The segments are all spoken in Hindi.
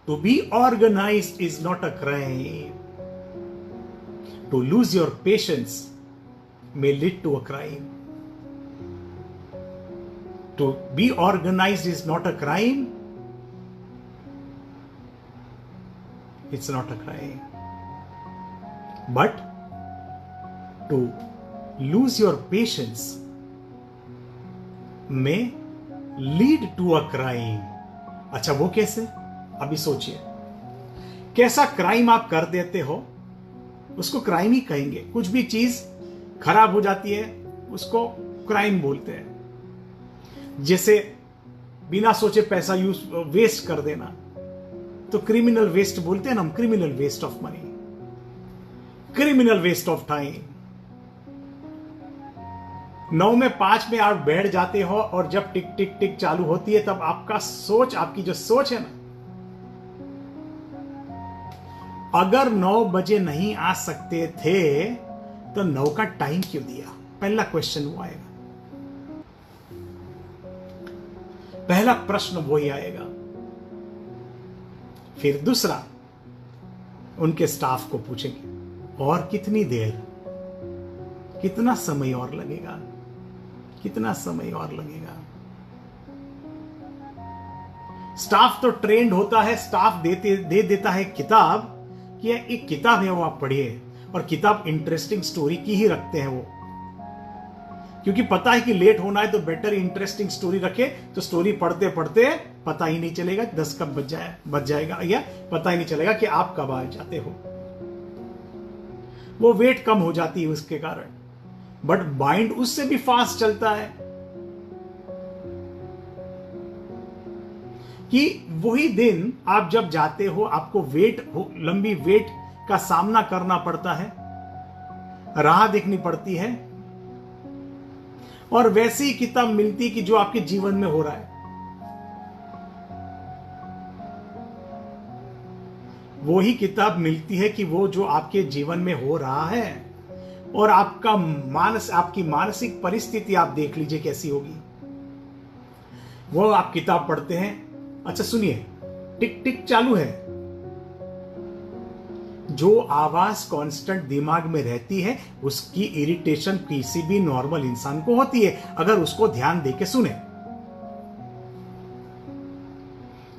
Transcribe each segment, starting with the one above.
To be organized is not a crime. To lose your patience may lead to a crime. To be organized is not a crime. It's not a crime. But to lose your patience may lead to a crime. अच्छा, वो कैसे? अभी सोचिए, कैसा क्राइम आप कर देते हो उसको क्राइम ही कहेंगे। कुछ भी चीज खराब हो जाती है उसको क्राइम बोलते हैं। जैसे बिना सोचे पैसा वेस्ट कर देना तो क्रिमिनल वेस्ट बोलते हैं ना हम, criminal waste of money, criminal waste of time. 9 में 5 में आप बैठ जाते हो और जब टिक टिक टिक चालू होती है तब आपकी जो सोच है ना, अगर 9 बजे नहीं आ सकते थे तो 9 का टाइम क्यों दिया? पहला क्वेश्चन वो आएगा, पहला प्रश्न वो ही आएगा। फिर दूसरा, उनके स्टाफ को पूछेंगे और कितनी देर, कितना समय और लगेगा, कितना समय और लगेगा। स्टाफ तो ट्रेंड होता है, स्टाफ दे देता है किताब कि एक किताब है वो आप पढ़िए, और किताब इंटरेस्टिंग स्टोरी की ही रखते हैं वो, क्योंकि पता है कि लेट होना है तो बेटर इंटरेस्टिंग स्टोरी रखे, तो स्टोरी पढ़ते पढ़ते पता ही नहीं चलेगा 10 कब बज जाएगा, या पता ही नहीं चलेगा कि आप कब आ जाते हो। वो वेट कम हो जाती है उसके कारण, बट माइंड उससे भी फास्ट चलता है कि वही दिन आप जब जाते हो आपको लंबी वेट का सामना करना पड़ता है, राह देखनी पड़ती है, और वैसी ही किताब मिलती है कि जो आपके जीवन में हो रहा है। वो ही किताब मिलती है कि वो जो आपके जीवन में हो रहा है, और आपकी मानसिक परिस्थिति आप देख लीजिए कैसी होगी। वो आप किताब पढ़ते हैं, अच्छा सुनिए, टिक टिक चालू है, जो आवाज कांस्टेंट दिमाग में रहती है उसकी इरिटेशन किसी भी नॉर्मल इंसान को होती है, अगर उसको ध्यान देके सुने।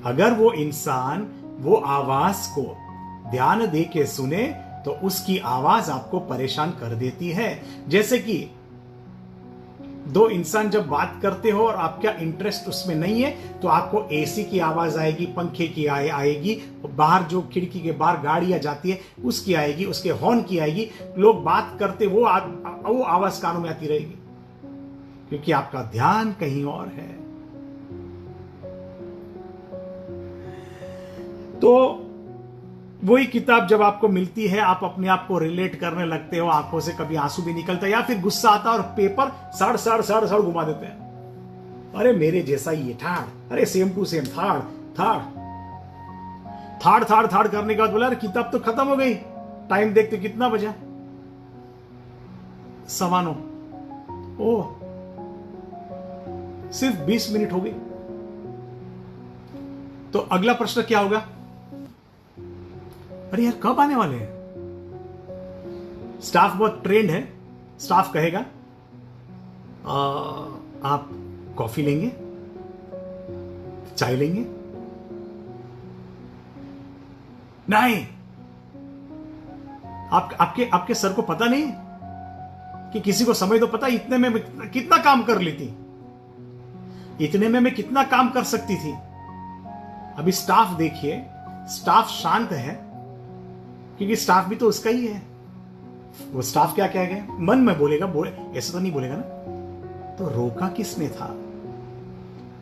अगर वो इंसान वो आवाज को ध्यान देके सुने तो उसकी आवाज आपको परेशान कर देती है। जैसे कि दो इंसान जब बात करते हो और आपका इंटरेस्ट उसमें नहीं है तो आपको एसी की आवाज आएगी, पंखे की आएगी, बाहर जो खिड़की के बाहर गाड़ियां जाती है उसकी आएगी, उसके हॉर्न की आएगी, लोग बात करते वो आवाज कानों में आती रहेगी, क्योंकि आपका ध्यान कहीं और है। तो वही किताब जब आपको मिलती है आप अपने आप को रिलेट करने लगते हो, आंखों से कभी आंसू भी निकलता है, या फिर गुस्सा आता है और पेपर सड़ घुमा देते हैं। अरे मेरे जैसा ही ये ठाड़, अरे सेम टू सेम थाड़ करने के बाद बोला अरे किताब तो खत्म हो गई, टाइम देखते कितना बजा, 9:15। ओह, सिर्फ 20 मिनट हो गई। तो अगला प्रश्न क्या होगा? अरे यार कब आने वाले हैं? स्टाफ बहुत ट्रेंड है, स्टाफ कहेगा आप कॉफी लेंगे, चाय लेंगे? नहीं, आपके सर को पता नहीं कि किसी को समझ तो पता इतने में कितना काम कर लेती, इतने में मैं कितना काम कर सकती थी। अभी स्टाफ देखिए, स्टाफ शांत है क्योंकि स्टाफ भी तो उसका ही है। वो स्टाफ क्या कहेगा? मन में बोलेगा, ऐसा तो नहीं बोलेगा ना। तो रोका किसने था?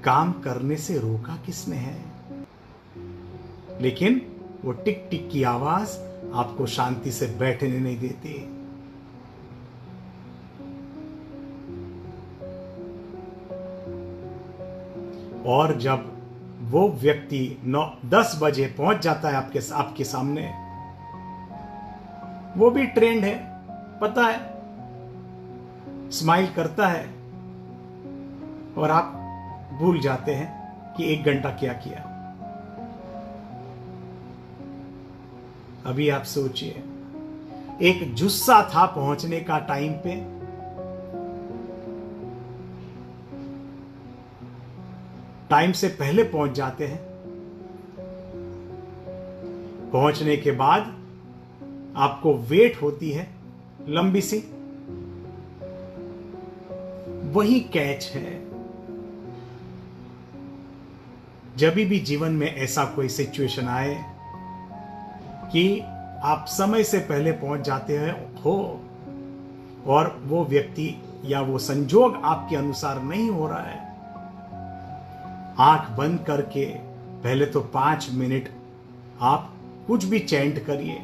काम करने से रोका किसने है? लेकिन वो टिक टिक की आवाज आपको शांति से बैठने नहीं देती। और जब वो व्यक्ति 9-10 बजे पहुंच जाता है आपके सामने, वो भी ट्रेंड है, पता है, स्माइल करता है, और आप भूल जाते हैं कि 1 घंटा क्या किया। अभी आप सोचिए, एक जुस्सा था पहुंचने का टाइम पे, टाइम से पहले पहुंच जाते हैं। पहुंचने के बाद आपको वेट होती है लंबी सी। वही कैच है, जब भी जीवन में ऐसा कोई सिचुएशन आए कि आप समय से पहले पहुंच जाते हो और वो व्यक्ति या वो संजोग आपके अनुसार नहीं हो रहा है, आंख बंद करके पहले तो 5 मिनट आप कुछ भी चैंट करिए,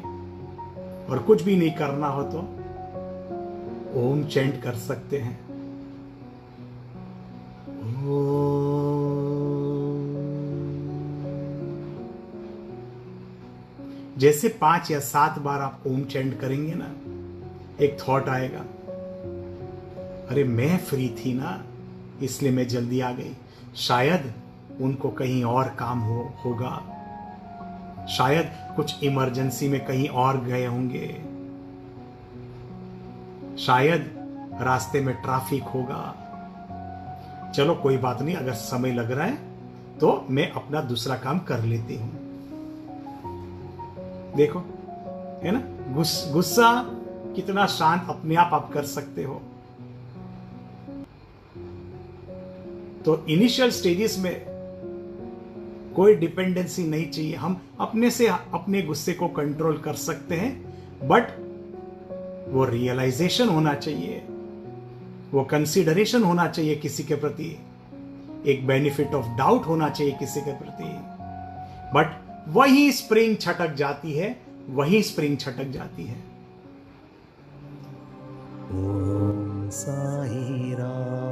और कुछ भी नहीं करना हो तो ओम चैंट कर सकते हैं। जैसे 5 या 7 बार आप ओम चैंट करेंगे ना, एक थॉट आएगा, अरे मैं फ्री थी ना इसलिए मैं जल्दी आ गई, शायद उनको कहीं और काम होगा, शायद कुछ इमरजेंसी में कहीं और गए होंगे, शायद रास्ते में ट्रैफिक होगा, चलो कोई बात नहीं, अगर समय लग रहा है तो मैं अपना दूसरा काम कर लेती हूं। देखो, है ना, गुस्सा कितना शांत अपने आप कर सकते हो। तो इनिशियल स्टेजेस में कोई डिपेंडेंसी नहीं चाहिए, हम अपने से अपने गुस्से को कंट्रोल कर सकते हैं, बट वो रियलाइजेशन होना चाहिए, वो कंसीडरेशन होना चाहिए किसी के प्रति, एक बेनिफिट ऑफ डाउट होना चाहिए किसी के प्रति। बट वही स्प्रिंग छटक जाती है, वही स्प्रिंग छटक जाती है। ओम साई राम।